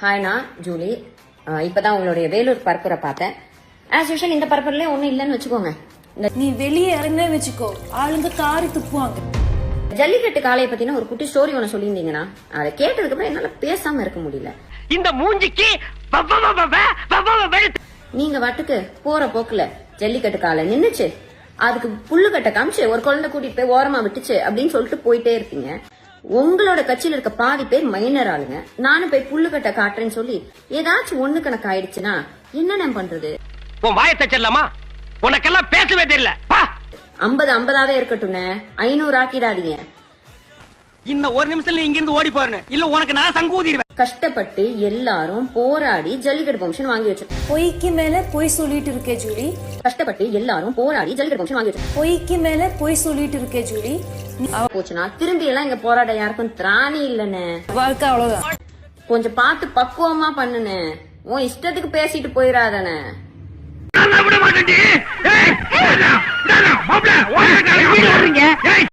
ஹாய்னா Julie, இப்பதான் உங்களுடைய வேலூர் பரப்புரை பார்த்தேன். ஆஸ் யூஷுவல் இந்த பரப்புரையில ஒண்ணும் இல்லைன்னு வச்சுக்கோங்க. நீ வெளியே இறங்க வச்சுக்கோ, ஆளுங்க காரி துப்புவாங்க. ஜல்லிக்கட்டு காளையை பத்தின ஒரு குட்டி ஸ்டோரி ஒண்ணு சொல்லியிருந்தீங்கன்னா அதை கேட்டதுக்கு அப்புறம் என்னால பேசாம இருக்க முடியல. இந்த மூஞ்சிக்கு நீங்க வாட்டுக்கு போற போக்குல ஜல்லிக்கட்டு காளை நின்னுச்சு, அதுக்கு புல்லு கட்ட காமிச்சு ஒரு குழந்தை கூட்டிட்டு போய் ஓரமா விட்டுச்சு அப்படின்னு சொல்லிட்டு போயிட்டே இருப்பீங்க. உங்களோட கட்சியில இருக்க பாதி பேர் மைனர் ஆளுங்க. நானும் போய் புல்லு கட்ட காட்டுறேன்னு சொல்லி ஏதாச்சும் ஒண்ணு கணக்கு ஆயிடுச்சுன்னா என்ன பண்றது? உன் வாயத்தை செல்லமா, உனக்கெல்லாம் பேசவே தெரியல. 50 இருக்கட்டும்னே, 500 ஆக்கிடாதீங்க. இன்னும் ஒரு நிமிஷத்துல இங்க இருந்து ஓடி போறேன், இல்ல உனக்கு நான் சங்கூதிடுவேன். கஷ்டப்பட்டு எல்லாரும் போராடி ஜல்லிக்கட்டு பெர்மிஷன் வாங்கி வச்சு, பொய்க்கு மேல பொய் சொல்லிட்டு இருக்கே ஜூலி. கஷ்டப்பட்டு எல்லாரும் போராடி ஜல்லிக்கட்டு பெர்மிஷன் வாங்கி வச்சு, பொய்க்கு மேல பொய் சொல்லிட்டு இருக்கே ஜூலி. போச்சுன்னா திரும்பி எல்லாம் இங்க போராட யாருக்கும் திராணி இல்லன்னு. வாழ்க்கை அவ்வளவுதான். கொஞ்சம் பார்த்து பக்குவமா பண்ணுனே, உன் இஷ்டத்துக்கு பேசிட்டு போயிடாதானே. விட மாட்டேன்.